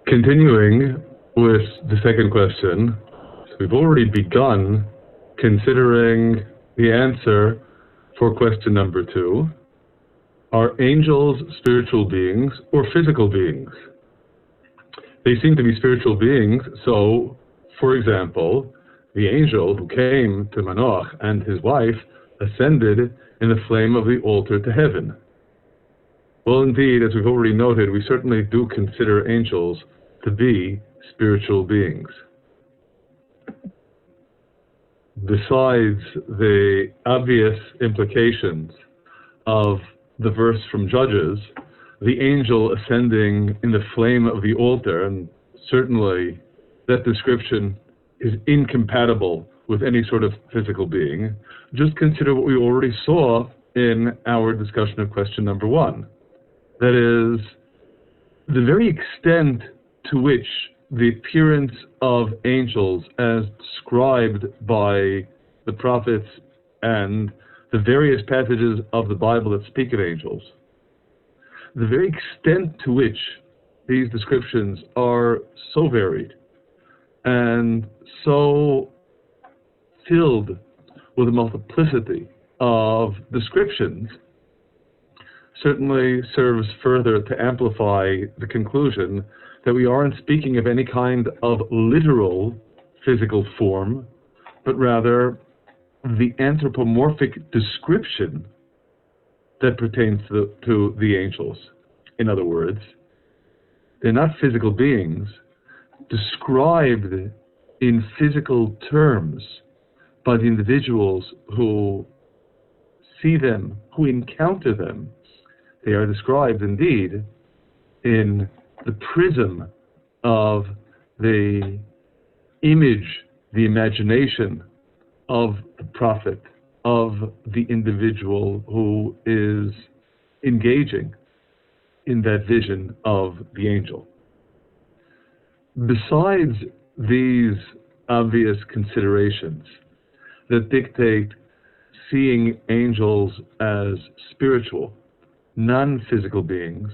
Continuing with the second question, so we've already begun considering the answer for question number 2. Are angels spiritual beings or physical beings? They seem to be spiritual beings, so, for example, the angel who came to Manoah and his wife ascended in the flame of the altar to heaven. Well, indeed, as we've already noted, we certainly do consider angels to be spiritual beings. Besides the obvious implications of the verse from Judges, the angel ascending in the flame of the altar, and certainly that description is incompatible with any sort of physical being, just consider what we already saw in our discussion of question number 1. That is, the very extent to which the appearance of angels as described by the prophets and the various passages of the Bible that speak of angels, the very extent to which these descriptions are so varied and so filled with a multiplicity of descriptions certainly serves further to amplify the conclusion that we aren't speaking of any kind of literal physical form, but rather the anthropomorphic description that pertains to the angels. In other words, they're not physical beings described in physical terms by the individuals who see them, who encounter them. They are described indeed in the prism of the image, the imagination of the prophet, of the individual who is engaging in that vision of the angel. Besides these obvious considerations that dictate seeing angels as spiritual, non-physical beings,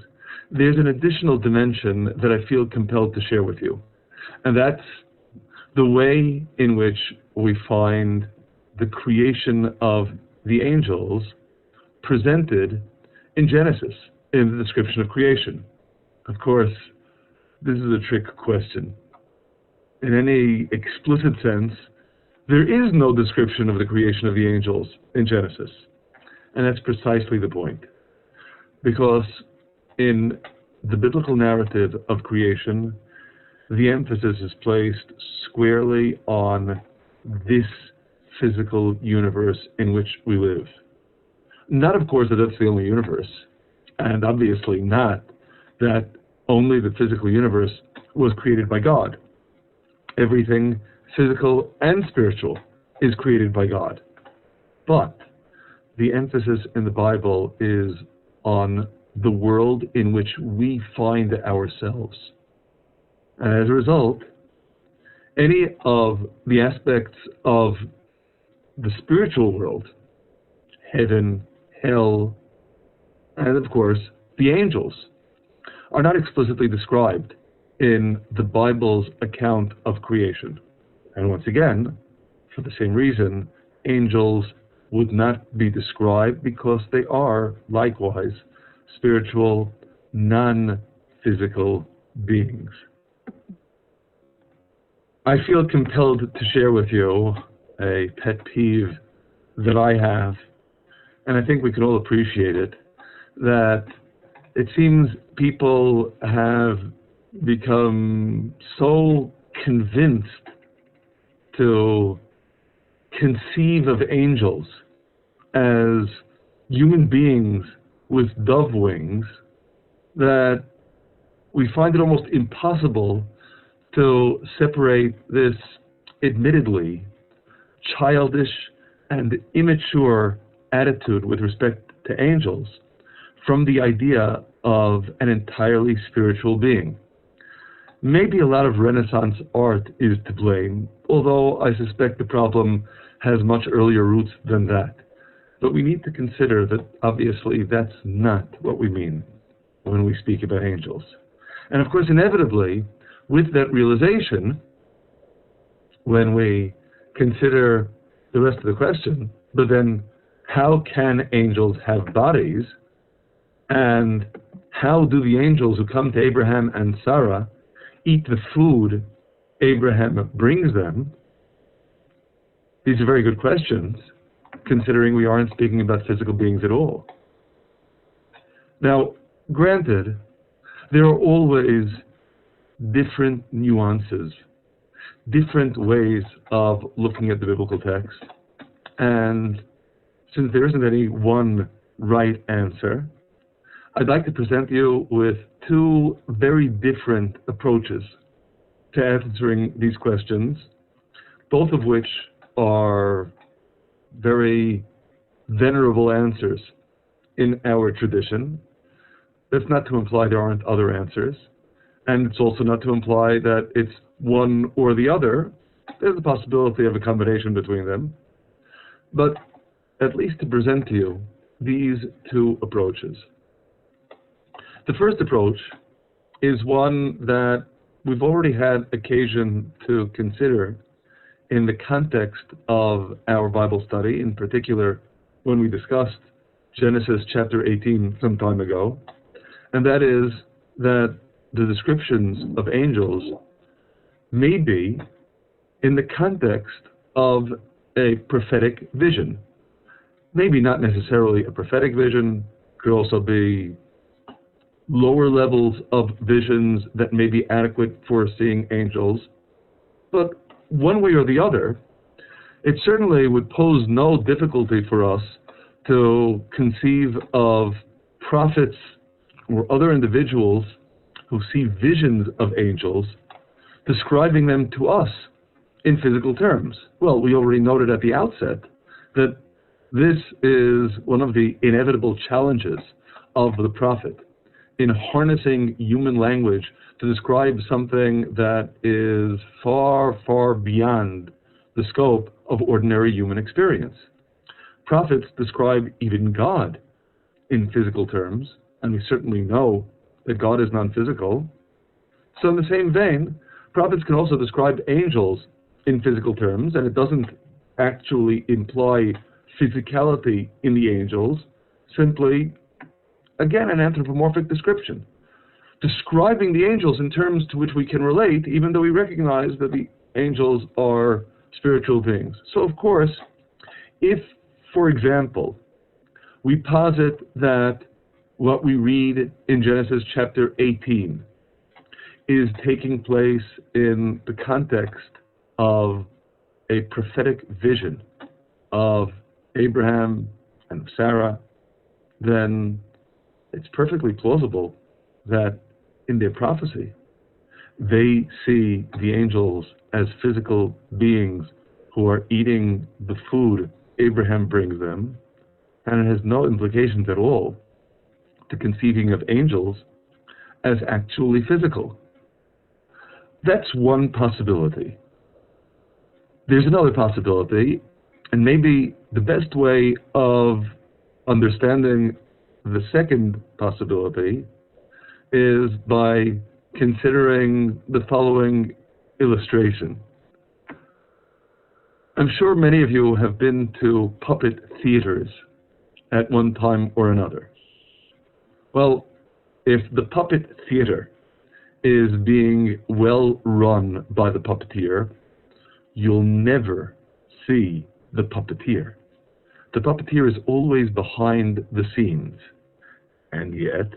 there's an additional dimension that I feel compelled to share with you. And that's the way in which we find the creation of the angels presented in Genesis, in the description of creation. Of course, this is a trick question. In any explicit sense, there is no description of the creation of the angels in Genesis. And that's precisely the point. Because in the biblical narrative of creation, the emphasis is placed squarely on this physical universe in which we live. Not, of course, that that's the only universe, and obviously not that only the physical universe was created by God. Everything physical and spiritual is created by God. But the emphasis in the Bible is on the world in which we find ourselves. And as a result, any of the aspects of the spiritual world, heaven, hell, and of course, the angels, are not explicitly described in the Bible's account of creation. And once again, for the same reason, angels would not be described because they are, likewise, spiritual, non-physical beings. I feel compelled to share with you a pet peeve that I have, and I think we can all appreciate it, that it seems people have become so convinced to conceive of angels as human beings with dove wings that we find it almost impossible to separate this admittedly childish and immature attitude with respect to angels from the idea of an entirely spiritual being. Maybe a lot of Renaissance art is to blame, although I suspect the problem has much earlier roots than that. But we need to consider that obviously that's not what we mean when we speak about angels. And of course, inevitably, with that realization, when we consider the rest of the question, but then how can angels have bodies? And how do the angels who come to Abraham and Sarah eat the food Abraham brings them? These are very good questions, considering we aren't speaking about physical beings at all. Now, granted, there are always different nuances, different ways of looking at the biblical text. And since there isn't any one right answer, I'd like to present you with two very different approaches to answering these questions, both of which are very venerable answers in our tradition. That's not to imply there aren't other answers, and it's also not to imply that it's one or the other. There's a possibility of a combination between them, but at least to present to you these two approaches. The first approach is one that we've already had occasion to consider in the context of our Bible study, in particular when we discussed Genesis chapter 18 some time ago, and that is that the descriptions of angels may be in the context of a prophetic vision. Maybe not necessarily a prophetic vision, could also be lower levels of visions that may be adequate for seeing angels. But one way or the other, it certainly would pose no difficulty for us to conceive of prophets or other individuals who see visions of angels, describing them to us in physical terms. Well, we already noted at the outset that this is one of the inevitable challenges of the prophet in harnessing human language to describe something that is far, far beyond the scope of ordinary human experience. Prophets describe even God in physical terms, and we certainly know that God is non-physical. So in the same vein, prophets can also describe angels in physical terms, and it doesn't actually imply physicality in the angels, simply, again, an anthropomorphic description, describing the angels in terms to which we can relate, even though we recognize that the angels are spiritual beings. So, of course, if, for example, we posit that what we read in Genesis chapter 18 is taking place in the context of a prophetic vision of Abraham and Sarah, then it's perfectly plausible that in their prophecy they see the angels as physical beings who are eating the food Abraham brings them, and it has no implications at all to conceiving of angels as actually physical. That's one possibility. There's another possibility, and maybe the best way of understanding the second possibility is by considering the following illustration. I'm sure many of you have been to puppet theaters at one time or another. Well, if the puppet theater is being well run by the puppeteer, you'll never see the puppeteer. The puppeteer is always behind the scenes. And yet,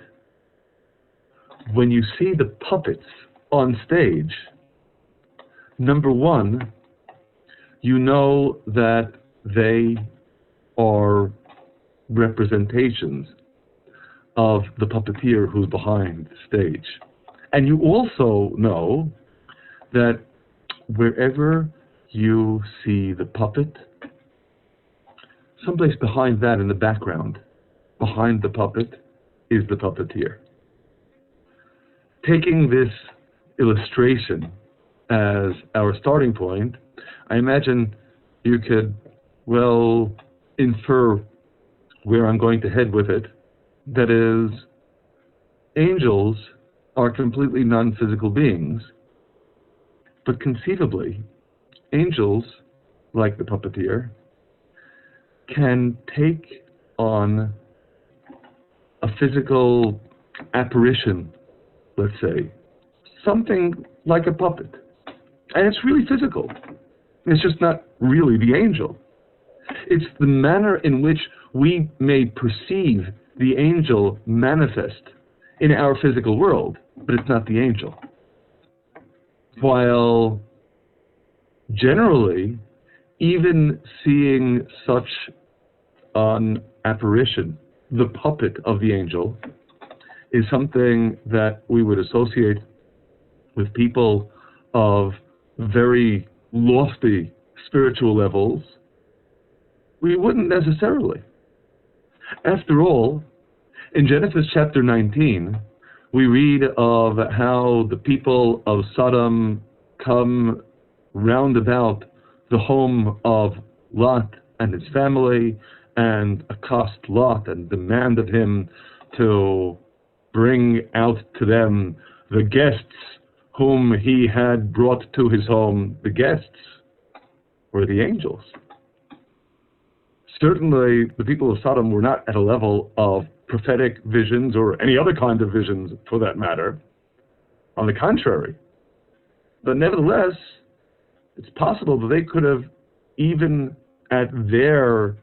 when you see the puppets on stage, number one, you know that they are representations of the puppeteer who's behind the stage. And you also know that wherever you see the puppet, someplace behind that in the background, behind the puppet, is the puppeteer. Taking this illustration as our starting point, I imagine you could, well, infer where I'm going to head with it. That is, angels are completely non-physical beings, But conceivably, angels, like the puppeteer, can take on a physical apparition, let's say, something like a puppet. And it's really physical. It's just not really the angel. It's the manner in which we may perceive the angel manifest in our physical world, but it's not the angel. While generally, even seeing such an apparition, the puppet of the angel, is something that we would associate with people of very lofty spiritual levels, we wouldn't necessarily. After all, in Genesis chapter 19, we read of how the people of Sodom come round about the home of Lot and his family and accost Lot and demand of him to bring out to them the guests whom he had brought to his home. The guests were the angels. Certainly, the people of Sodom were not at a level of prophetic visions or any other kind of visions, for that matter. On the contrary. But nevertheless, it's possible that they could have, even at their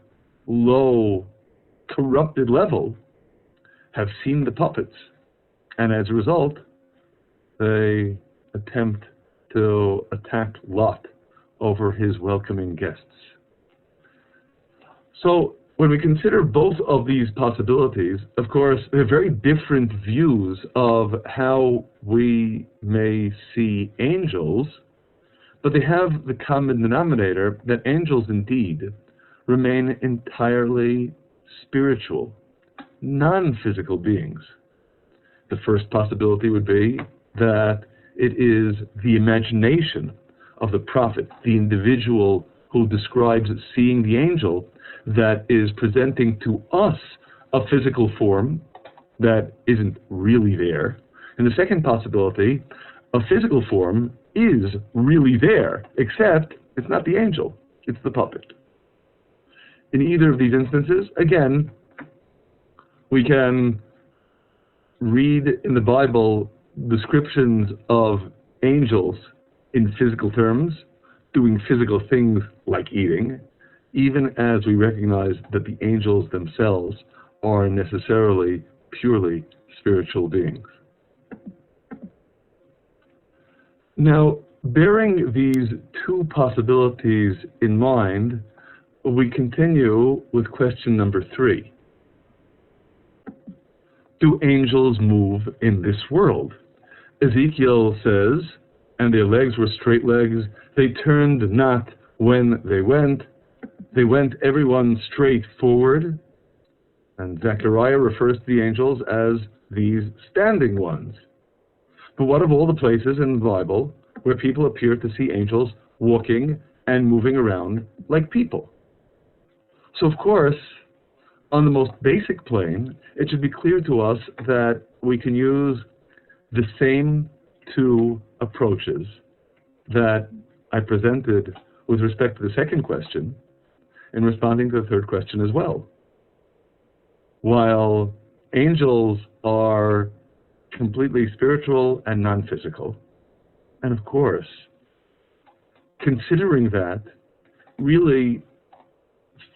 low, corrupted level, have seen the puppets. And as a result, they attempt to attack Lot over his welcoming guests. So when we consider both of these possibilities, of course, there are very different views of how we may see angels, but they have the common denominator that angels indeed remain entirely spiritual, non-physical beings. The first possibility would be that it is the imagination of the prophet, the individual who describes seeing the angel, that is presenting to us a physical form that isn't really there. And the second possibility, a physical form is really there, except it's not the angel, it's the puppet. In either of these instances, again, we can read in the Bible descriptions of angels in physical terms, doing physical things like eating, even as we recognize that the angels themselves are necessarily purely spiritual beings. Now, bearing these two possibilities in mind, we continue with question number 3. Do angels move in this world? Ezekiel says, and their legs were straight legs, they turned not when they went everyone straight forward. And Zechariah refers to the angels as these standing ones. But what of all the places in the Bible where people appear to see angels walking and moving around like people? So of course, on the most basic plane, it should be clear to us that we can use the same two approaches that I presented with respect to the second question in responding to the third question as well. While angels are completely spiritual and non-physical, and of course, considering that, really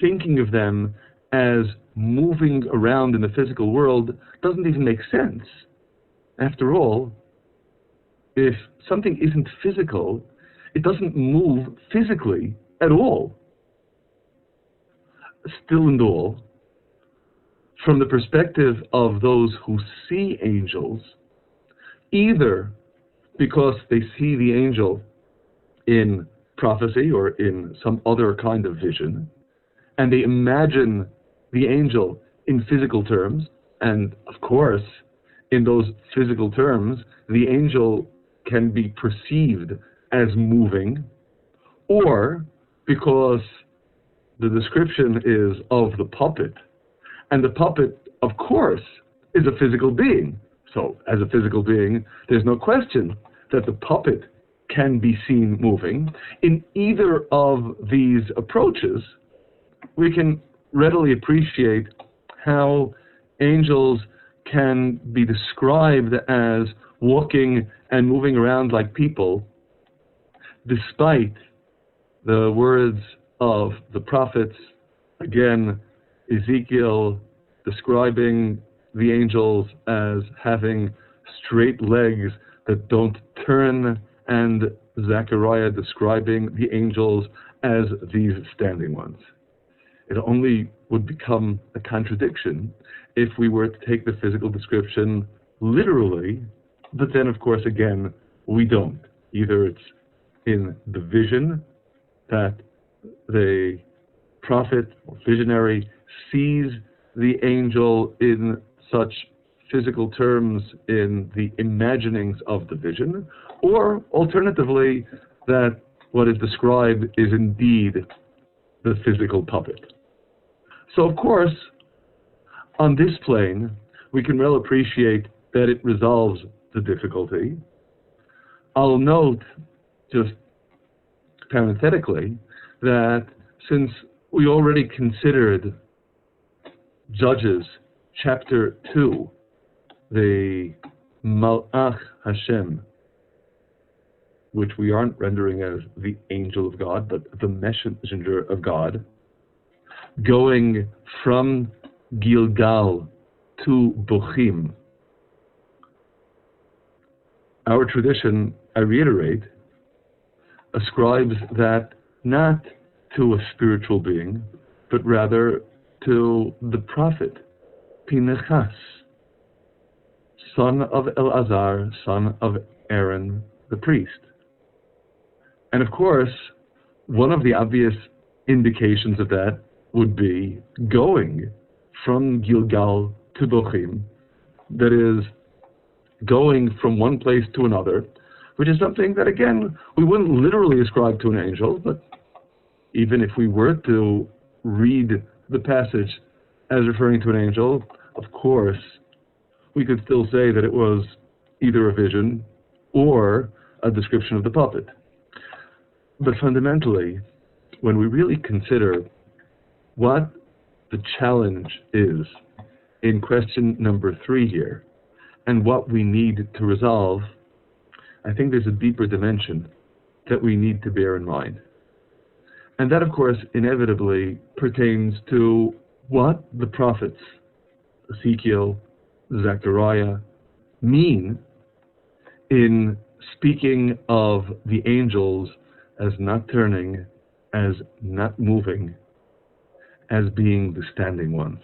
thinking of them as moving around in the physical world doesn't even make sense. After all, if something isn't physical, it doesn't move physically at all. Still and all, from the perspective of those who see angels, either because they see the angel in prophecy or in some other kind of vision, and they imagine the angel in physical terms, and of course, in those physical terms, the angel can be perceived as moving, or because the description is of the puppet, and the puppet, of course, is a physical being. So, as a physical being, there's no question that the puppet can be seen moving. In either of these approaches, we can readily appreciate how angels can be described as walking and moving around like people, despite the words of the prophets. Again, Ezekiel describing the angels as having straight legs that don't turn, and Zechariah describing the angels as these standing ones. It only would become a contradiction if we were to take the physical description literally, but then, of course, again, we don't. Either it's in the vision that the prophet or visionary sees the angel in such physical terms in the imaginings of the vision, or alternatively, that what is described is indeed the physical puppet. So, of course, on this plane, we can well appreciate that it resolves the difficulty. I'll note, just parenthetically, that since we already considered Judges chapter 2, the Malach Hashem, which we aren't rendering as the angel of God, but the messenger of God, going from Gilgal to Bochim. Our tradition, I reiterate, ascribes that not to a spiritual being, but rather to the prophet Pinchas, son of Eleazar, son of Aaron, the priest. And of course, one of the obvious indications of that would be going from Gilgal to Bochim, that is, going from one place to another, which is something that, again, we wouldn't literally ascribe to an angel, but even if we were to read the passage as referring to an angel, of course, we could still say that it was either a vision or a description of the puppet. But fundamentally, when we really consider what the challenge is in question number 3 here, and what we need to resolve, I think there's a deeper dimension that we need to bear in mind. And that, of course, inevitably pertains to what the prophets, Ezekiel, Zechariah, mean in speaking of the angels as not turning, as not moving, as being the standing ones.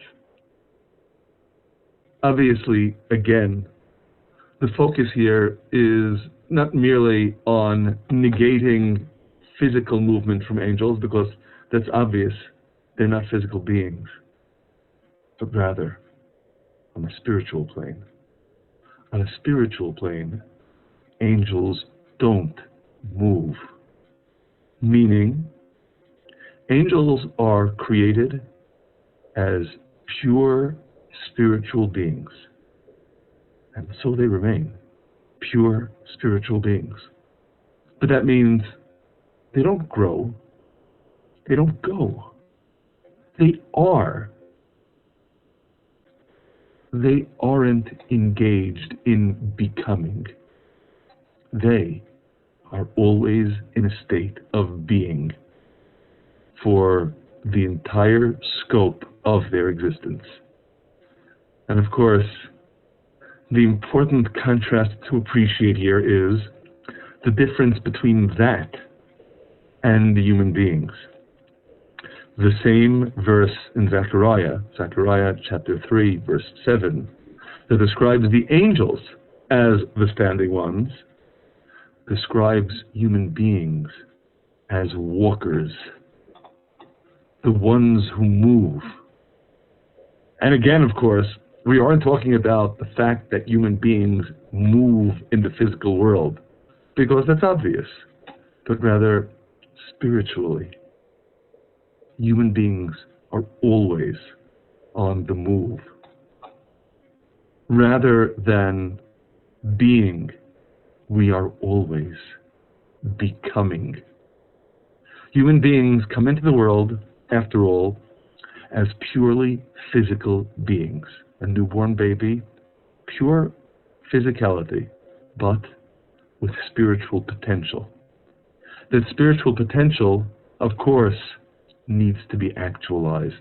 Obviously, again, the focus here is not merely on negating physical movement from angels, because that's obvious, they're not physical beings, but rather on a spiritual plane. On a spiritual plane, angels don't move. Meaning, angels are created as pure spiritual beings, and so they remain, pure spiritual beings. But that means they don't grow, they don't go, they are. They aren't engaged in becoming. They are always in a state of being for the entire scope of their existence. And of course, the important contrast to appreciate here is the difference between that and the human beings. The same verse in Zechariah chapter 3, verse 7, that describes the angels as the standing ones, describes human beings as walkers, the ones who move. And again, of course, we aren't talking about the fact that human beings move in the physical world, because that's obvious, but rather spiritually. Human beings are always on the move. Rather than being, we are always becoming. Human beings come into the world, after all, as purely physical beings. A newborn baby, pure physicality, but with spiritual potential. That spiritual potential, of course, needs to be actualized.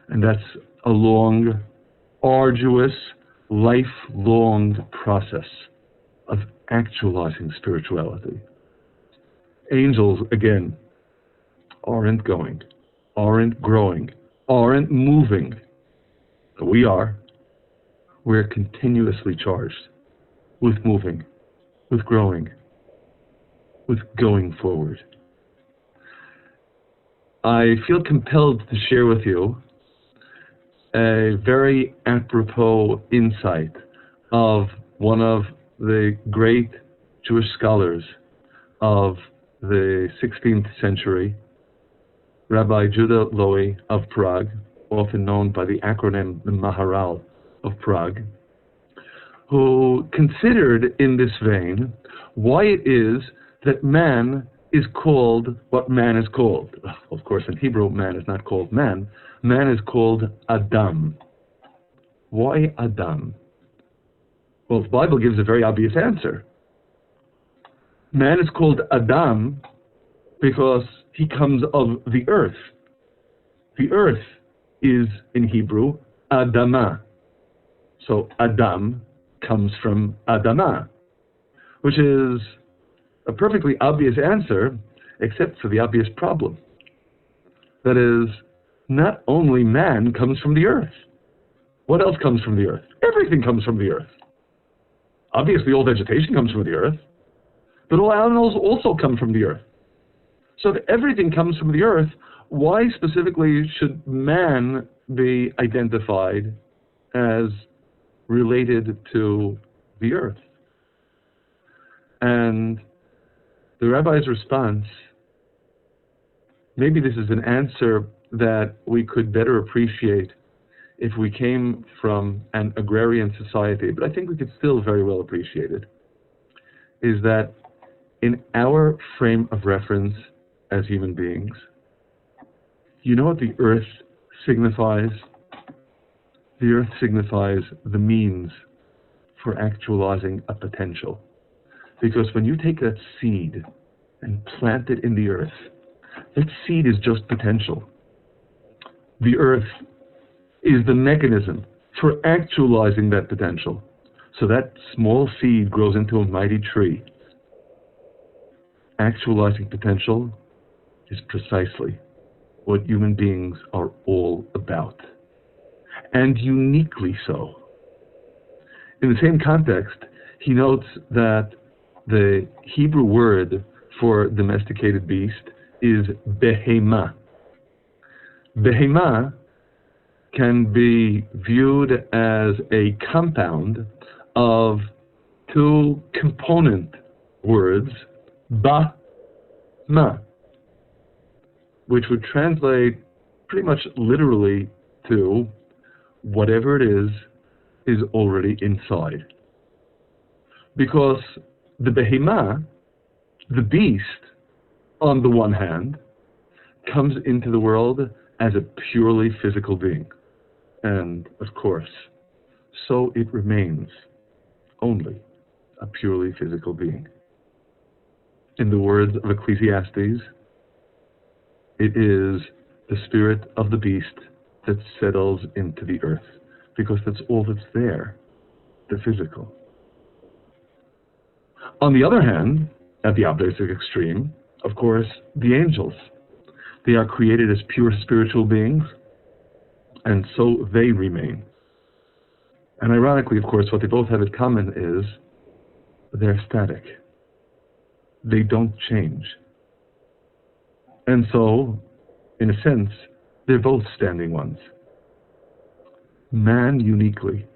And that's a long, arduous, lifelong process of actualizing spirituality. Angels, again, aren't going, aren't growing, aren't moving. We are. We're continuously charged with moving, with growing, with going forward. I feel compelled to share with you a very apropos insight of one of the great Jewish scholars of the 16th century, Rabbi Judah Loewy of Prague, often known by the acronym the Maharal of Prague, who considered in this vein why it is that man is called what man is called. Of course, in Hebrew, man is not called man. Man is called Adam. Why Adam? Well, the Bible gives a very obvious answer. Man is called Adam because he comes of the earth. The earth is, in Hebrew, Adamah. So Adam comes from Adamah, which is a perfectly obvious answer, except for the obvious problem. That is, not only man comes from the earth. What else comes from the earth? Everything comes from the earth. Obviously, all vegetation comes from the earth, but all animals also come from the earth. So if everything comes from the earth, why specifically should man be identified as related to the earth? And the rabbi's response, maybe this is an answer that we could better appreciate if we came from an agrarian society, but I think we could still very well appreciate it, is that in our frame of reference as human beings, you know what the earth signifies? The earth signifies the means for actualizing a potential. Because when you take that seed and plant it in the earth, that seed is just potential. The earth is the mechanism for actualizing that potential. So that small seed grows into a mighty tree. Actualizing potential is precisely what human beings are all about, and uniquely so. In the same context, he notes that the Hebrew word for domesticated beast is behemah. Behemah can be viewed as a compound of two component words, ba, ma, which would translate pretty much literally to whatever it is already inside. Because the behemah, the beast, on the one hand, comes into the world as a purely physical being. And, of course, so it remains only a purely physical being. In the words of Ecclesiastes, it is the spirit of the beast that settles into the earth, because that's all that's there, the physical. On the other hand, at the opposite extreme, of course, the angels. They are created as pure spiritual beings, and so they remain. And ironically, of course, what they both have in common is they're static. They don't change. And so, in a sense, they're both standing ones. Man uniquely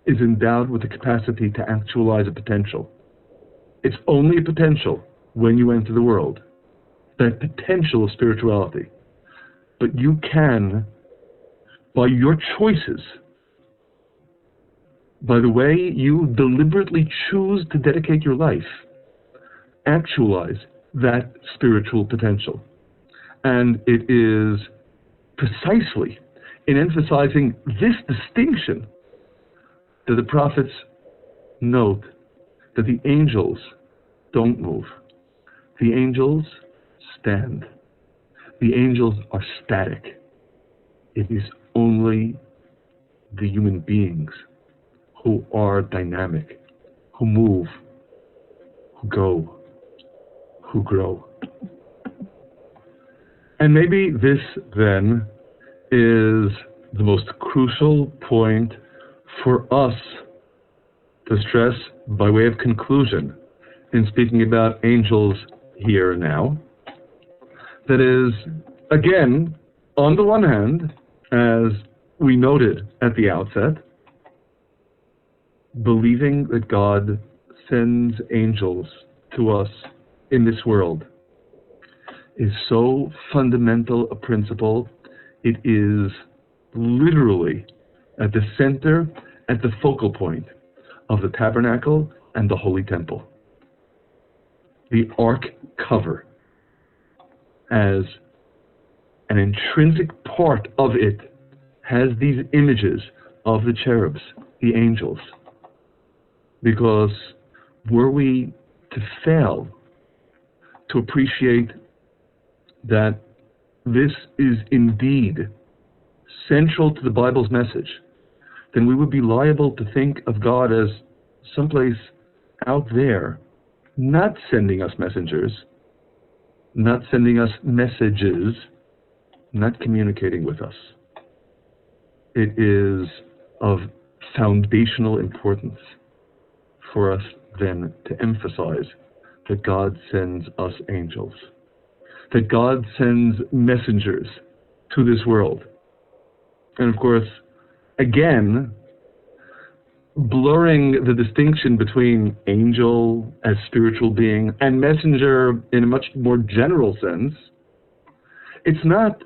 is endowed with the capacity to actualize a potential. It's only a potential when you enter the world. That potential of spirituality. But you can, by your choices, by the way you deliberately choose to dedicate your life, actualize that spiritual potential. And it is precisely in emphasizing this distinction that the prophets note that the angels don't move. The angels stand. The angels are static. It is only the human beings who are dynamic, who move, who go, who grow. And maybe this, then, is the most crucial point for us to stress by way of conclusion in speaking about angels here and now. That is, again, on the one hand, as we noted at the outset, believing that God sends angels to us in this world is so fundamental a principle. It is literally at the center, at the focal point of the tabernacle and the holy temple. The ark cover, as an intrinsic part of it, has these images of the cherubs, the angels. Because were we to fail to appreciate that this is indeed central to the Bible's message, then we would be liable to think of God as someplace out there, not sending us messengers, not sending us messages, not communicating with us. It is of foundational importance for us then to emphasize that God sends us angels, that God sends messengers to this world. And of course, again, blurring the distinction between angel as spiritual being and messenger in a much more general sense, it's not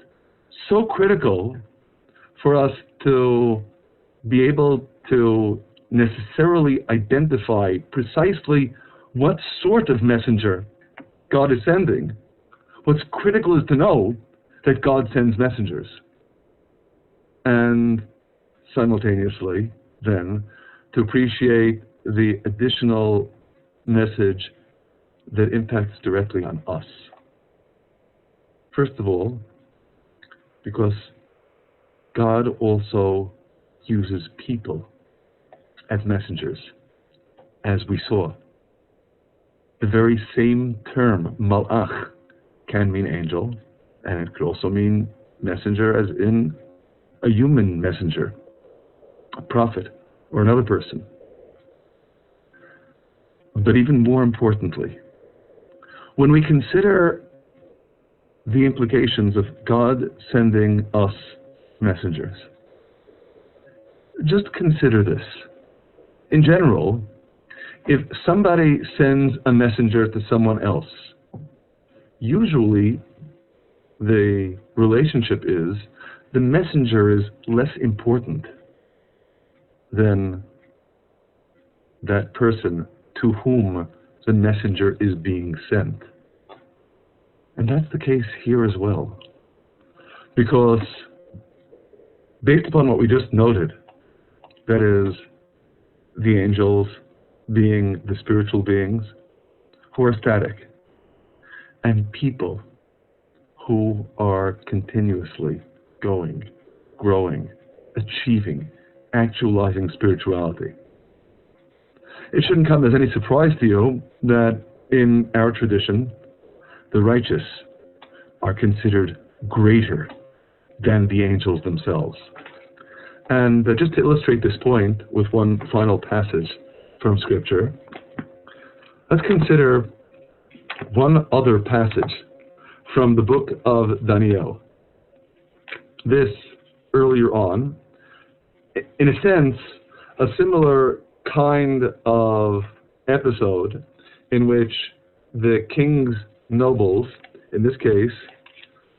so critical for us to be able to necessarily identify precisely what sort of messenger God is sending. What's critical is to know that God sends messengers. And simultaneously, then, to appreciate the additional message that impacts directly on us. First of all, because God also uses people as messengers, as we saw. The very same term, malach, can mean angel, and it could also mean messenger, as in a human messenger, a prophet, or another person. But even more importantly, when we consider the implications of God sending us messengers, just consider this. In general, if somebody sends a messenger to someone else, usually the relationship is the messenger is less important than that person to whom the messenger is being sent. And that's the case here as well. Because based upon what we just noted, that is, the angels being the spiritual beings who are static, and people who are continuously going, growing, achieving, actualizing spirituality. It shouldn't come as any surprise to you that in our tradition, the righteous are considered greater than the angels themselves. And just to illustrate this point with one final passage from Scripture, let's consider one other passage from the book of Daniel. This, earlier on, in a sense, a similar kind of episode in which the king's nobles, in this case,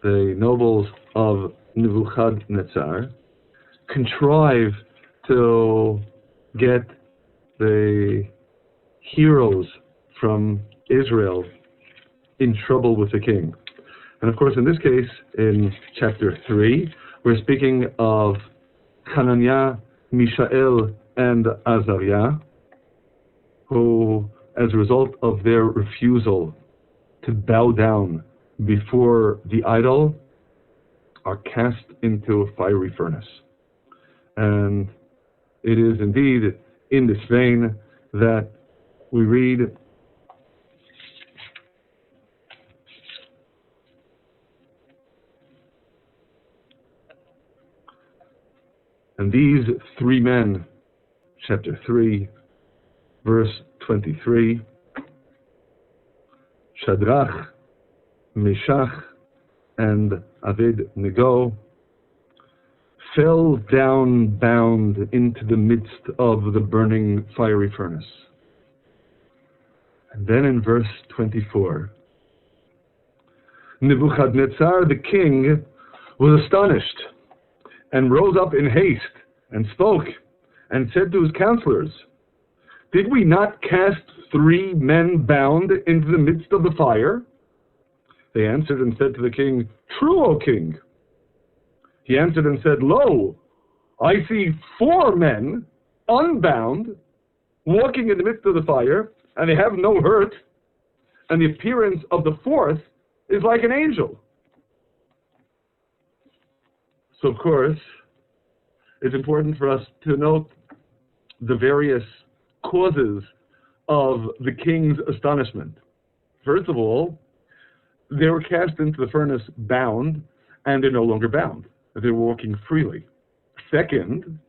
the nobles of Nebuchadnezzar, contrive to get the heroes from Israel in trouble with the king. And of course, in this case, in chapter 3, we're speaking of Hananiah, Mishael, and Azariah, who, as a result of their refusal to bow down before the idol, are cast into a fiery furnace. And it is indeed in this vein that we read and these three men, chapter 3, verse 23, Shadrach, Meshach, and Abed-Nego, fell down bound into the midst of the burning fiery furnace. And then in verse 24, Nebuchadnezzar the king was astonished and rose up in haste and spoke and said to his counselors, "Did we not cast 3 men bound into the midst of the fire?" They answered and said to the king, "True, O king." He answered and said, "Lo, I see 4 men unbound, walking in the midst of the fire, and they have no hurt, and the appearance of the 4th is like an angel." So, of course, it's important for us to note the various causes of the king's astonishment. First of all, they were cast into the furnace bound, and they're no longer bound. They're walking freely. Second,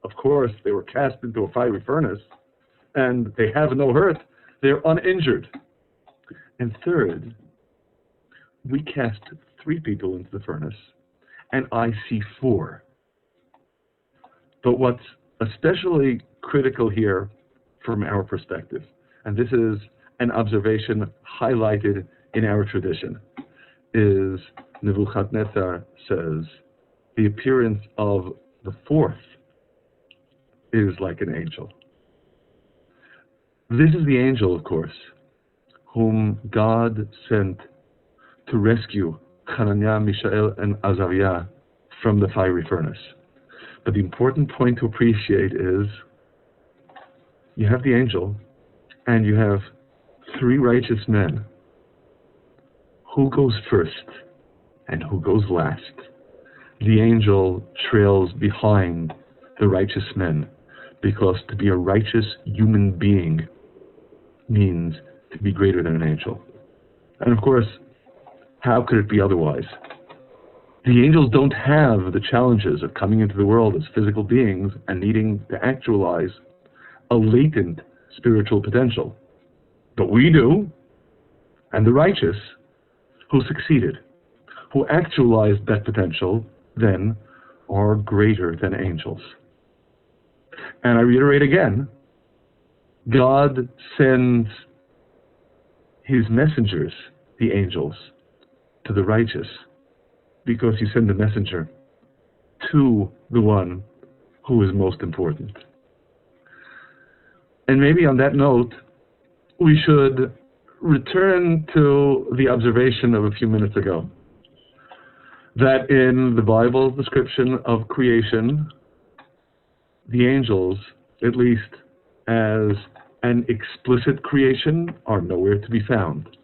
of course, they were cast into a fiery furnace, and they have no hurt. They're uninjured. And third, we cast 3 people into the furnace, and I see 4. But what's especially critical here from our perspective, and this is an observation highlighted in our tradition, is Nebuchadnezzar says, the appearance of the 4th is like an angel. This is the angel, of course, whom God sent to rescue Hananiah, Mishael, and Azariah from the fiery furnace. But the important point to appreciate is you have the angel and you have 3 righteous men. Who goes first and who goes last? The angel trails behind the righteous men, because to be a righteous human being means to be greater than an angel. And of course, how could it be otherwise? The angels don't have the challenges of coming into the world as physical beings and needing to actualize a latent spiritual potential. But we do, and the righteous who succeeded, who actualized that potential, then are greater than angels. And I reiterate again, God sends his messengers, the angels, to the righteous, because he sent the messenger to the one who is most important. And maybe on that note, we should return to the observation of a few minutes ago, that in the Bible description of creation, the angels, at least as an explicit creation, are nowhere to be found,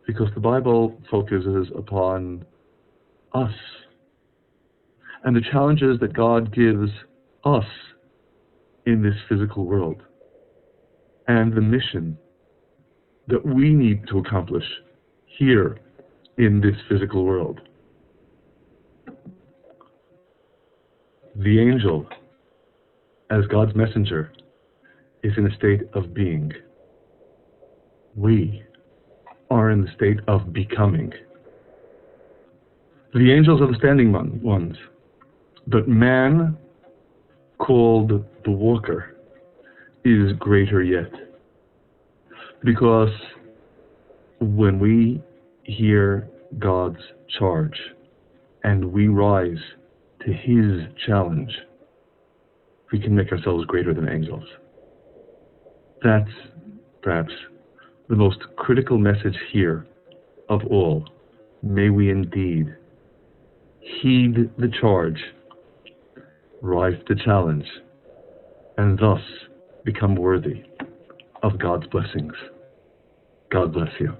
because the Bible focuses upon us and the challenges that God gives us in this physical world, and the mission that we need to accomplish here in this physical world. The angel, as God's messenger, is in a state of being. We are in the state of becoming. The angels are the standing ones, but man, called the walker, is greater yet. Because when we hear God's charge and we rise to his challenge, we can make ourselves greater than angels. That's perhaps the most critical message here of all. May we indeed heed the charge, rise to the challenge, and thus become worthy of God's blessings. God bless you.